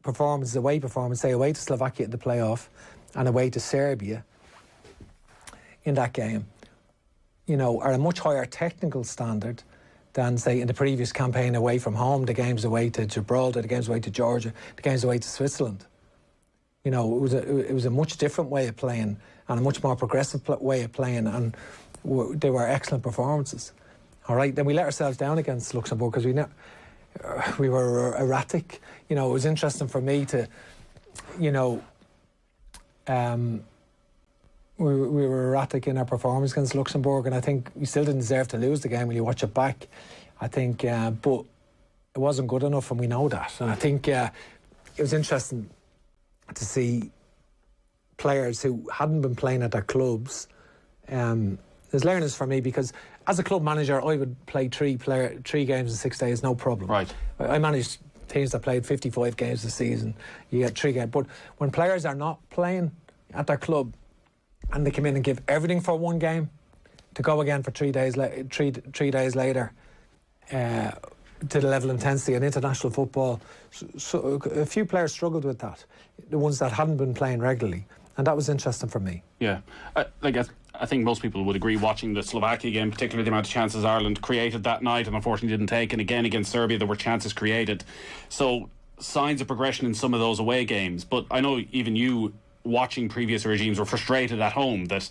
performances, away to Slovakia in the playoff and away to Serbia in that game, are a much higher technical standard than, say, in the previous campaign away from home, the games away to Gibraltar, the games away to Georgia, the games away to Switzerland. It was a much different way of playing, and a much more progressive way of playing, and they were excellent performances. All right, then we let ourselves down against Luxembourg because we were erratic. It was interesting for me to, we were erratic in our performance against Luxembourg, and I think we still didn't deserve to lose the game when you watch it back. I think, but it wasn't good enough, and we know that. And I think it was interesting to see players who hadn't been playing at their clubs. There's learnings for me, because as a club manager, I would play 3 games in 6 days, no problem. Right. I managed teams that played 55 games a season. You get 3 games. But when players are not playing at their club, and they come in and give everything for 1 game, to go again for 3 days, 3 days later, to the level of intensity in international football. So a few players struggled with that, the ones that hadn't been playing regularly, and that was interesting for me. Yeah, I think most people would agree, watching the Slovakia game, particularly the amount of chances Ireland created that night and unfortunately didn't take, and again against Serbia there were chances created. So signs of progression in some of those away games, but I know even you, watching previous regimes, were frustrated at home that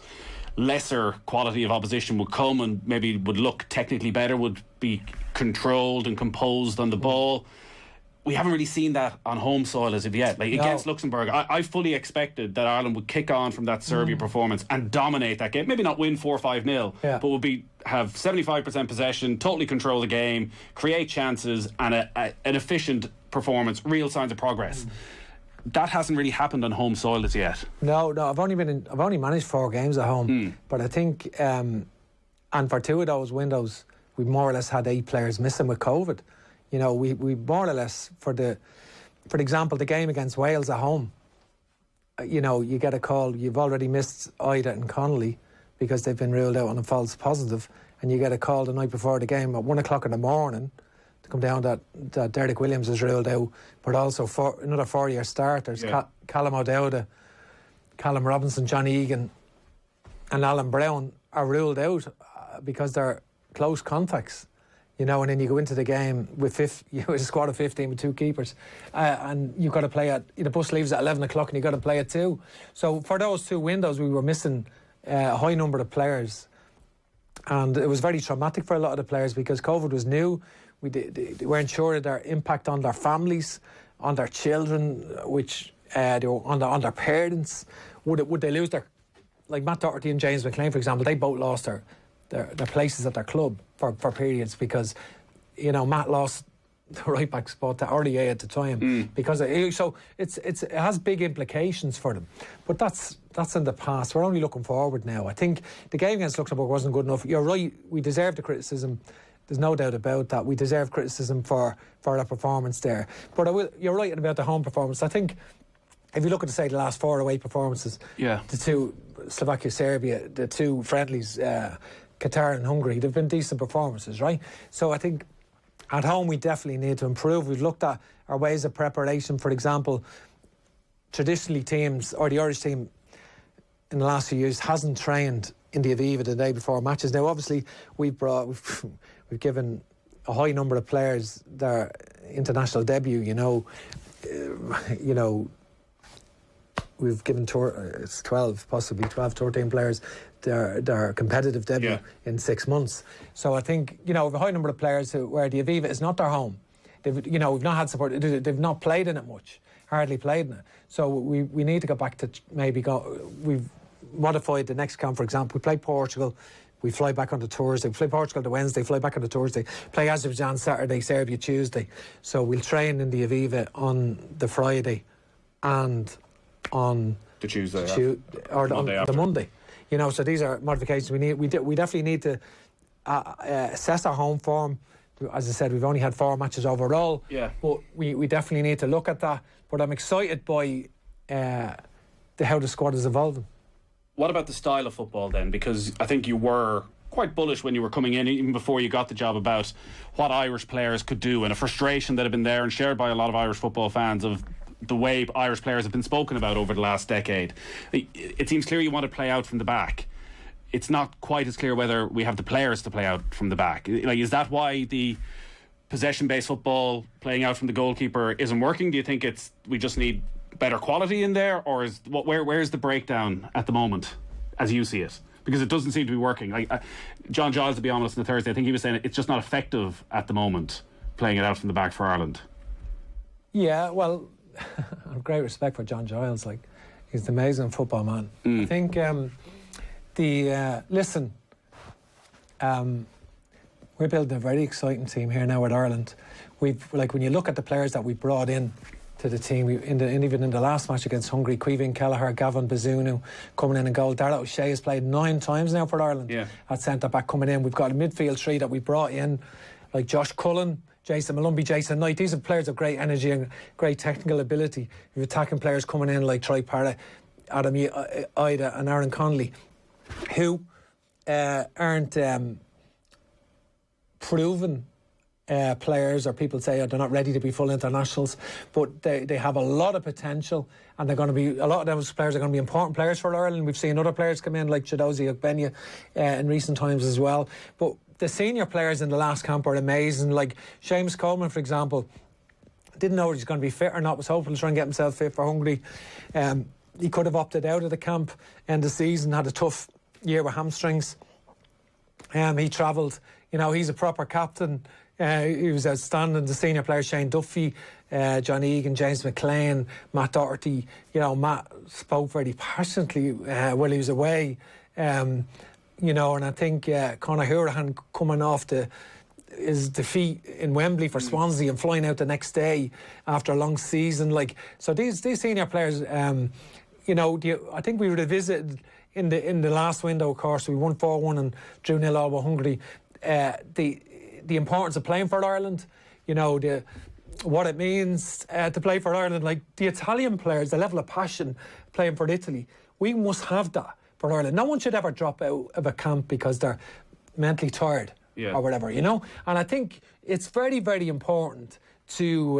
lesser quality of opposition would come and maybe would look technically better, would be controlled and composed on the ball. We haven't really seen that on home soil as of yet. Against Luxembourg, I fully expected that Ireland would kick on from that Serbia performance and dominate that game. Maybe not win 4-5-0, but would have 75% possession, totally control the game, create chances, and an efficient performance, real signs of progress. That hasn't really happened on home soil as yet. No, I've only managed 4 games at home, but I think, and for 2 of those windows, we more or less had 8 players missing with COVID. We more or less, for the for example, the game against Wales at home, you know, you get a call, you've already missed Ida and Connolly because they've been ruled out on a false positive, and you get a call the night before the game at 1 o'clock in the morning to come down that Derek Williams is ruled out, but also another 4-year starters, Callum O'Dowda, Callum Robinson, John Egan and Alan Brown are ruled out because they're close contacts. You know, and then you go into the game with a squad of 15 with 2 keepers, and you've got to play the bus leaves at 11 o'clock and you've got to play at 2. So for those 2 windows, we were missing a high number of players. And it was very traumatic for a lot of the players because COVID was new. They weren't sure of their impact on their families, on their children, which they were on their parents. Would they lose their... Like Matt Doherty and James McLean, for example, they both lost their places at their club for periods because, you know, Matt lost the right back spot to RDA at the time because so it has big implications for them. But that's in the past. We're only looking forward now. I think the game against Luxembourg wasn't good enough. You're right. We deserve the criticism. There's no doubt about that. We deserve criticism for our performance there. But you're right about the home performance. I think if you look at the last 4 away performances, the 2 Slovakia, Serbia, the 2 friendlies, Qatar and Hungary, they've been decent performances, right? So I think at home we definitely need to improve. We've looked at our ways of preparation. For example, traditionally teams, or the Irish team in the last few years hasn't trained in the Aviva the day before matches. Now obviously we've given a high number of players their international debut, you know, we've given 12, possibly 12, 13 players their competitive debut in 6 months. So I think, you know, we have a high number of players where the Aviva is not their home. We've not had support. They've not played in it much, hardly played in it. So we need to go back to we've modified the next camp, for example. We play Portugal, we fly back on the Thursday. We play Portugal the Wednesday, fly back on the Thursday. Play Azerbaijan Saturday, Serbia Tuesday. So we'll train in the Aviva on the Friday and on the Tuesday or on the Monday. You know, so these are modifications we definitely need to assess our home form. As I said, we've only had 4 matches overall. Yeah. But we definitely need to look at that. But I'm excited by how the squad is evolving. What about the style of football then? Because I think you were quite bullish when you were coming in, even before you got the job, about what Irish players could do, and a frustration that had been there and shared by a lot of Irish football fans of the way Irish players have been spoken about over the last decade. It seems clear you want to play out from the back. It's not quite as clear whether we have the players to play out from the back. Like, is that why the possession-based football, playing out from the goalkeeper, isn't working? Do you think we just need better quality in there, or where's the breakdown at the moment, as you see it? Because it doesn't seem to be working. Like John Giles, to be honest, on Thursday, I think he was saying it's just not effective at the moment, playing it out from the back for Ireland. Yeah, well, I have great respect for John Giles. Like, he's an amazing football man. I think we're building a very exciting team here now at Ireland. When you look at the players that we brought in to the team, even in the last match against Hungary, Caoimhín Kelleher, Gavin Bazunu coming in and goal. Darragh O'Shea has played 9 times now for Ireland at centre back coming in. We've got a midfield 3 that we brought in, like Josh Cullen, Jason Malumbi, Jason Knight. These are players of great energy and great technical ability. We've attacking players coming in like Troy Parra, Adam Ida and Aaron Connolly, who aren't proven players, or people say they're not ready to be full internationals, but they have a lot of potential, and they're going to be, a lot of those players are going to be important players for Ireland. We've seen other players come in like Chidozie Ogbenya in recent times as well. But the senior players in the last camp are amazing. Like Seamus Coleman, for example, didn't know if he's going to be fit or not, was hopeful to try and get himself fit for Hungary. He could have opted out of the camp end of season, had a tough year with hamstrings. He travelled, you know, he's a proper captain. He was outstanding. The senior players, Shane Duffy, John Egan, James McLean, Matt Doherty. You know, Matt spoke very passionately while he was away. You know, and I think Conor Houraghan coming off his defeat in Wembley for Swansea and flying out the next day after a long season. Like, so these senior players, you know, I think we revisited in the last window, of course, we won 4-1 and drew 0-0 with Hungary. The importance of playing for Ireland, you know, what it means to play for Ireland. Like the Italian players, the level of passion playing for Italy, we must have that for Ireland. No one should ever drop out of a camp because they're mentally tired or whatever, you know. And I think it's very, very important to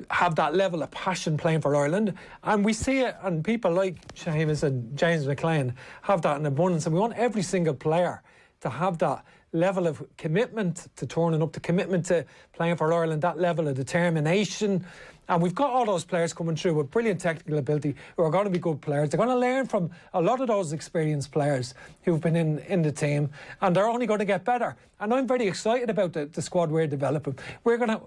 have that level of passion playing for Ireland, and we see it, and people like Seamus and James McLean have that in abundance, and we want every single player to have that level of commitment to turning up, the commitment to playing for Ireland, that level of determination. And we've got all those players coming through with brilliant technical ability who are going to be good players. They're going to learn from a lot of those experienced players who've been in the team, and they're only going to get better. And I'm very excited about the squad we're developing. We're going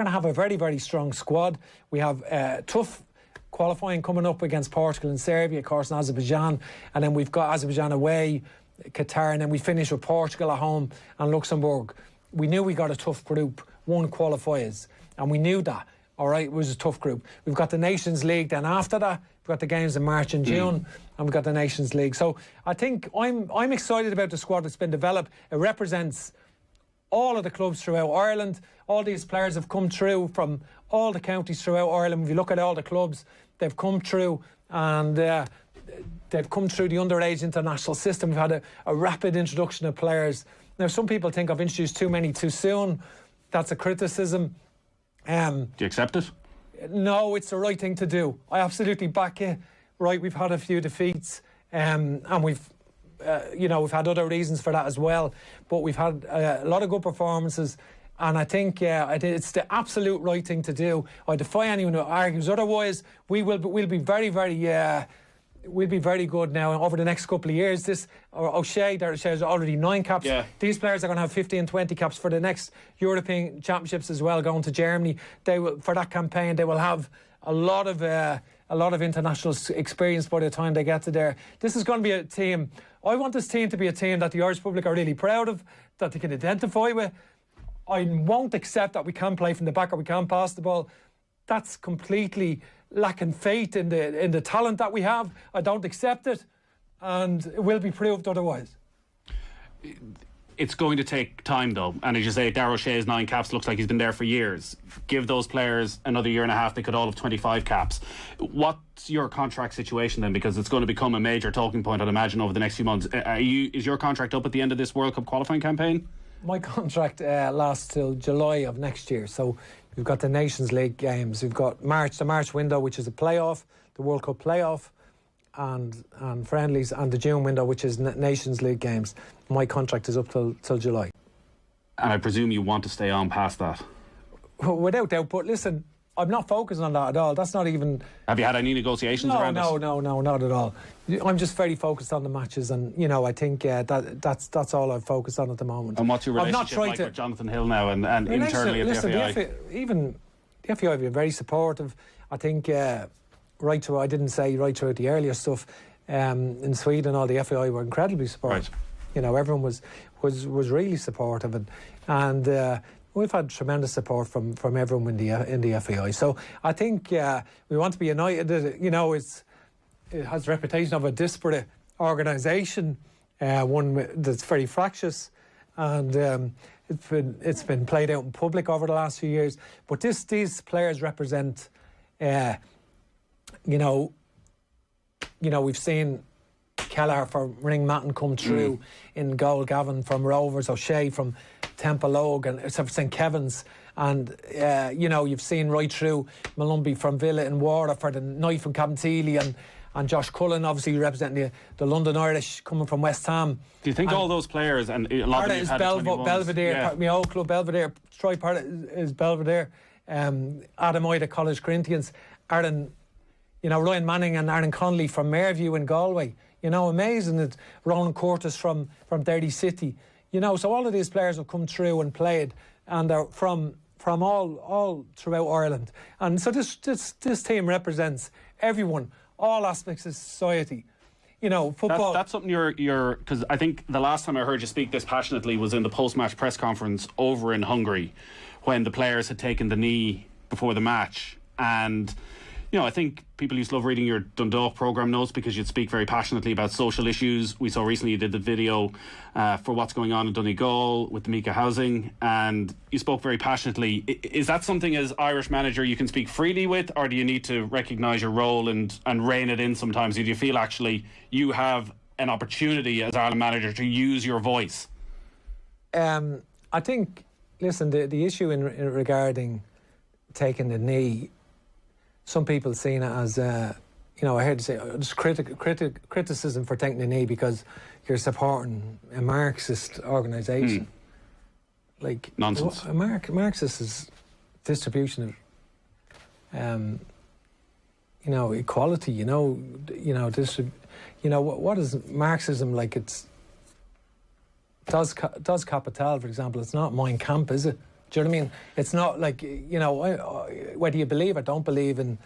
to have a very, very strong squad. We have tough qualifying coming up against Portugal and Serbia, of course, and Azerbaijan. And then we've got Azerbaijan away, Qatar, and then we finish with Portugal at home and Luxembourg. We knew we got a tough group, 1 qualifiers, and we knew that. All right, it was a tough group. We've got the Nations League, then after that, we've got the games in March and June, and we've got the Nations League. So I think I'm excited about the squad that's been developed. It represents all of the clubs throughout Ireland. All these players have come through from all the counties throughout Ireland. If you look at all the clubs, they've come through, and they've come through the underage international system. We've had a rapid introduction of players. Now, some people think I've introduced too many too soon. That's a criticism. Do you accept it? No, it's the right thing to do. I absolutely back it. Right, we've had a few defeats, and we've had other reasons for that as well. But we've had a lot of good performances, and I think it's the absolute right thing to do. I defy anyone who argues otherwise. We'll be very, very. We'll be very good now over the next couple of years. O'Shea's already 9 caps. Yeah. These players are going to have 15, 20 caps for the next European Championships as well, going to Germany. They will, for that campaign, they will have a lot of international experience by the time they get to there. This is going to be a team. I want this team to be a team that the Irish public are really proud of, that they can identify with. I won't accept that we can't play from the back or we can't pass the ball. That's completely lacking faith in the talent that we have. I don't accept it, and it will be proved otherwise. It's going to take time, though, and as you say, Darragh O'Shea's 9 caps looks like he's been there for years. Give those players another year and a half, they could all have 25 caps. What's your contract situation then? Because it's going to become a major talking point, I'd imagine, over the next few months. Is your contract up at the end of this World Cup qualifying campaign? My contract lasts till July of next year, so we've got the Nations League games. We've got the March window, which is a playoff, the World Cup playoff, and friendlies, and the June window, which is Nations League games. My contract is up till July. And I presume you want to stay on past that? Without doubt, but listen, I'm not focused on that at all. That's not even... Have you had any negotiations around it? No, not at all. I'm just very focused on the matches, and I think that's all I've focused on at the moment. And what's your relationship with Jonathan Hill now and internally at the FAI? Even the FAI have been very supportive. I think I didn't say right throughout the earlier stuff. In Sweden, all the FAI were incredibly supportive. Right. Everyone was really supportive, and we've had tremendous support from everyone in the FAI. So I think we want to be united. It has the reputation of a disparate organisation, one that's very fractious, and it's been played out in public over the last few years. But these players represent, we've seen Kelleher from Ringmatton come through in goal, Gavin from Rovers, O'Shea from Temple Ogue and St Kevin's, and you've seen right through Malumbi from Villa and Waterford, and Knight from Cabinteely, and Josh Cullen obviously representing the London Irish coming from West Ham. Do you think all those players, and a lot of them had Belvedere, my old club Belvedere, Troy Parrott is Belvedere, Adam Ida College Corinthians, Ryan Manning and Aaron Connolly from Mairview in Galway. Amazing that Ronan Curtis from Derry City. So all of these players have come through and played, and they're from all throughout Ireland. And so this team represents everyone, all aspects of society. Football. That's something you're because I think the last time I heard you speak this passionately was in the post-match press conference over in Hungary, when the players had taken the knee before the match, and You know, I think people used to love reading your Dundalk programme notes because you'd speak very passionately about social issues. We saw recently you did the video for what's going on in Donegal with the Mika housing, and you spoke very passionately. Is that something as Irish manager you can speak freely with, or do you need to recognise your role and rein it in sometimes? Do you feel actually you have an opportunity as Ireland manager to use your voice? I think, listen, the issue in regarding taking the knee, some people seen it as, I heard you say, just criticism for taking the knee because you're supporting a Marxist organisation. Like nonsense. Marxist is distribution of, equality. What is Marxism like? It's does Capital, for example. It's not Mein Kampf, is it? Do you know what I mean? It's not like, whether you believe or don't believe in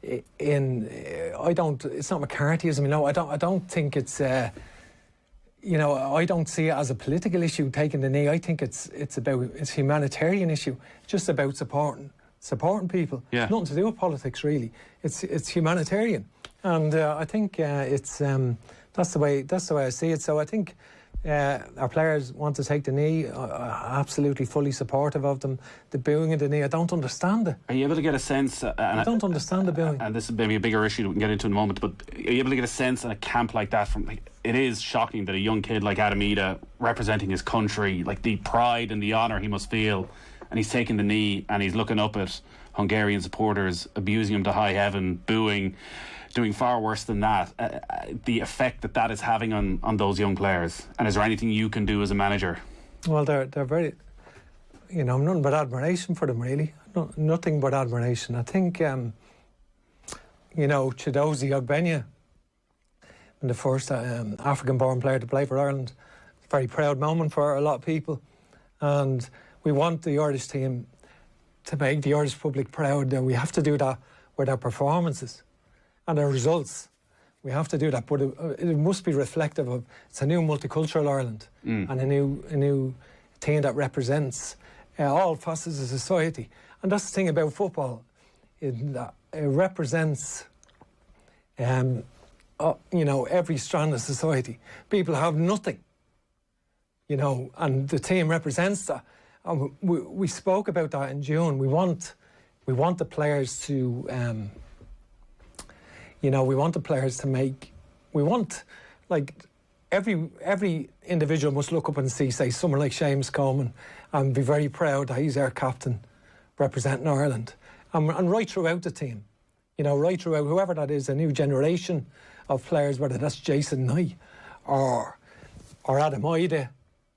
I don't. It's not McCarthyism. I don't think it's. I don't see it as a political issue. Taking the knee, I think it's a humanitarian issue. Just about supporting people. Yeah. Nothing to do with politics, really. It's humanitarian, and I think it's that's the way I see it. So I think. Our players want to take the knee. Absolutely fully supportive of them. The booing of the knee, I don't understand it. Are you able to get a sense? I don't understand the booing. And this is maybe a bigger issue that we can get into in a moment, but are you able to get a sense in a camp like that from, it is shocking that a young kid like Adam Ida, representing his country, like the pride and the honour he must feel, and he's taking the knee and he's looking up at Hungarian supporters, abusing him to high heaven, booing, doing far worse than that. The effect that is having on those young players. And is there anything you can do as a manager? Well, they're very, nothing but admiration for them, really. Nothing but admiration. I think, Chidozie Ogbenya, the first African-born player to play for Ireland, it's a very proud moment for a lot of people. And we want the Irish team to make the Irish public proud, and we have to do that with our performances and our results. We have to do that, but it must be reflective of, it's a new multicultural Ireland and a new team that represents all facets of society. And that's the thing about football, it represents every strand of society. People have nothing, and the team represents that. And we spoke about that in June. We want the players to we want the players to make. We want, every individual must look up and see, say, someone like Seamus Coleman, and be very proud that he's our captain, representing Ireland, and right throughout the team, right throughout whoever that is, a new generation of players, whether that's Jason Knight or Adam Ida,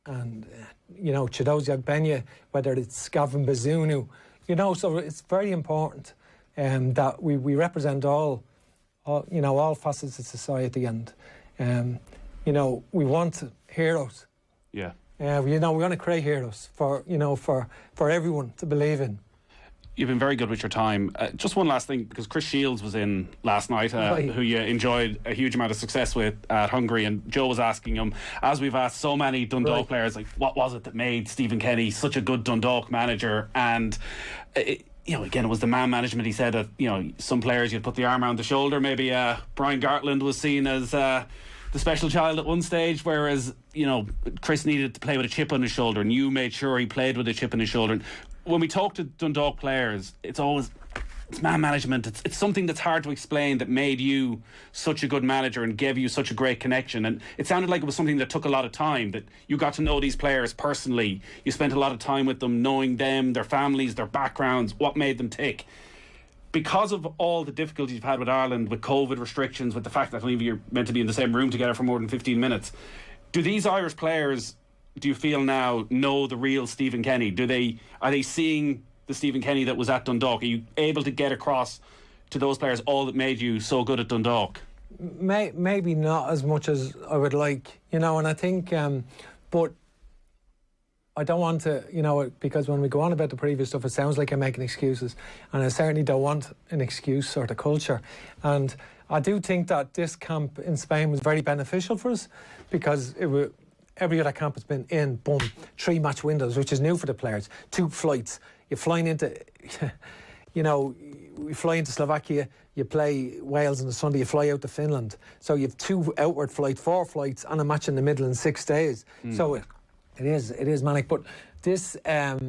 and Chidozie Ogbenya, whether it's Gavin Bazunu, So it's very important that we represent all facets of society, and we want heroes. Yeah. We want to create heroes for everyone to believe in. You've been very good with your time. Just one last thing, because Chris Shields was in last night, who you enjoyed a huge amount of success with at Hungary, and Joe was asking him, as we've asked so many Dundalk players, what was it that made Stephen Kenny such a good Dundalk manager? And again, it was the man management. He said that some players you'd put the arm around the shoulder. Maybe Brian Gartland was seen as the special child at one stage, whereas Chris needed to play with a chip on his shoulder, and you made sure he played with a chip on his shoulder. And when we talk to Dundalk players, it's man management. It's something that's hard to explain that made you such a good manager and gave you such a great connection. And it sounded like it was something that took a lot of time, that you got to know these players personally. You spent a lot of time with them, knowing them, their families, their backgrounds, what made them tick. Because of all the difficulties you've had with Ireland, with COVID restrictions, with the fact that you're meant to be in the same room together for more than 15 minutes, do these Irish players, do you feel now, know the real Stephen Kenny? Are they seeing the Stephen Kenny that was at Dundalk? Are you able to get across to those players all that made you so good at Dundalk? Maybe not as much as I would like, and I think, but I don't want to, because when we go on about the previous stuff, it sounds like I'm making excuses, and I certainly don't want an excuse sort of culture. And I do think that this camp in Spain was very beneficial for us, because every other camp has been in, boom, 3 match windows, which is new for the players, 2 flights. You're flying into you know, we fly into Slovakia, you play Wales on the Sunday, you fly out to Finland. So you have 2 outward flights, 4 flights, and a match in the middle in 6 days. So it is manic. But this, at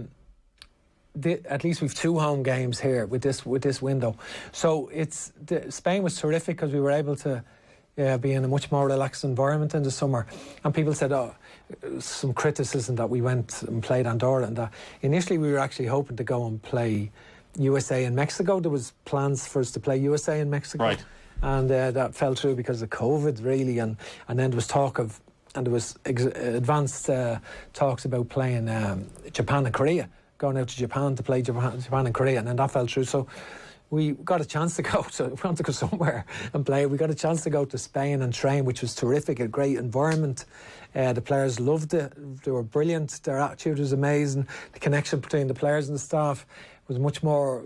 least we've 2 home games here with this window. So Spain was terrific because we were able to be in a much more relaxed environment in the summer. And people said, some criticism that we went and played Andorra, and that initially we were actually hoping to go and play USA and Mexico. There was plans for us to play USA and Mexico, right? And that fell through because of COVID, really. And then there was advanced talks about playing Japan and Korea, going out to Japan to play Japan and Korea, and then that fell through. So we got a chance to go. So we wanted to go somewhere and play. We got a chance to go to Spain and train, which was terrific. A great environment. The players loved it. They were brilliant. Their attitude was amazing. The connection between the players and the staff was much more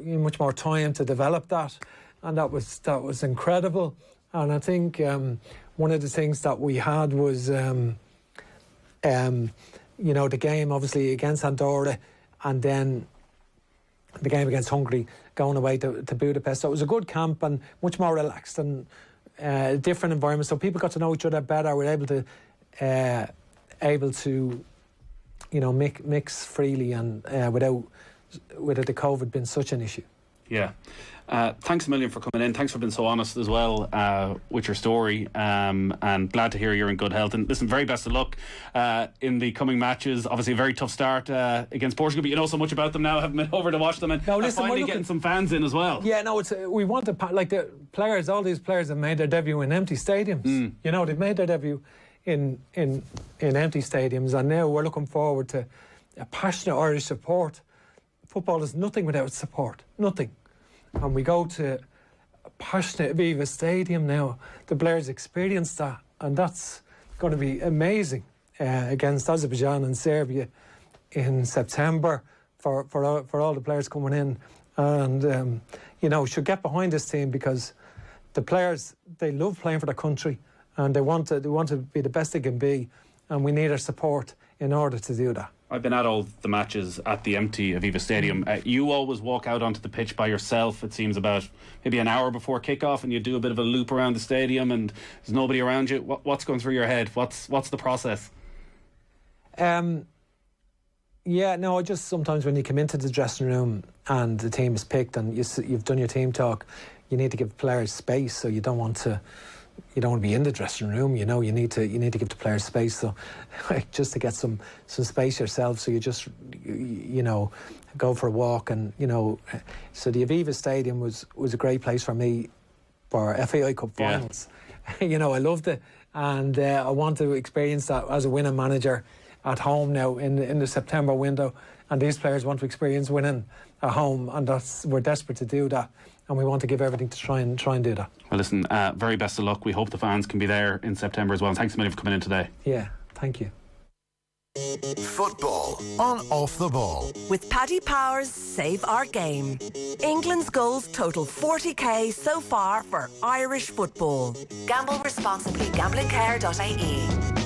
time to develop that, and that was incredible. And I think one of the things that we had was the game obviously against Andorra, and then the game against Hungary, going away to Budapest. So it was a good camp and much more relaxed and different environment. So people got to know each other better. We were able to mix freely and without the COVID being such an issue. Yeah. Thanks a million for coming in. Thanks for being so honest as well with your story, and glad to hear you're in good health. And listen, very best of luck in the coming matches. Obviously a very tough start against Portugal, but you know so much about them now, having been over to watch them, and finally getting some fans in as well. Yeah, no, we want to, like, the players, all these players have made their debut in empty stadiums. You know, they've made their debut in empty stadiums, and now we're looking forward to a passionate Irish support. Football is nothing without support, nothing. And we go to a passionate Aviva Stadium now. The players experience that, and that's going to be amazing against Azerbaijan and Serbia in September for all the players coming in. And should get behind this team, because the players, they love playing for their country, and they want to be the best they can be, and we need their support in order to do that. I've been at all the matches at the empty Aviva Stadium. You always walk out onto the pitch by yourself, it seems, about maybe an hour before kick-off, and you do a bit of a loop around the stadium and there's nobody around you. What's going through your head? What's the process? Just sometimes when you come into the dressing room and the team is picked and you've done your team talk, you need to give players space, so you don't want to be in the dressing room. You need to give the players space, so just to get some space yourself. So you just go for a walk, and so the Aviva Stadium was a great place for me for FAI Cup finals. Yeah. I loved it, and I want to experience that as a winning manager at home now in the September window. And these players want to experience winning at home, and we're desperate to do that. And we want to give everything to try and do that. Well, listen, very best of luck. We hope the fans can be there in September as well. And thanks a million for coming in today. Yeah, thank you. Football on Off the Ball. With Paddy Power's Save Our Game. England's goals total 40k so far for Irish football. Gamble responsibly. Gamblingcare.ie.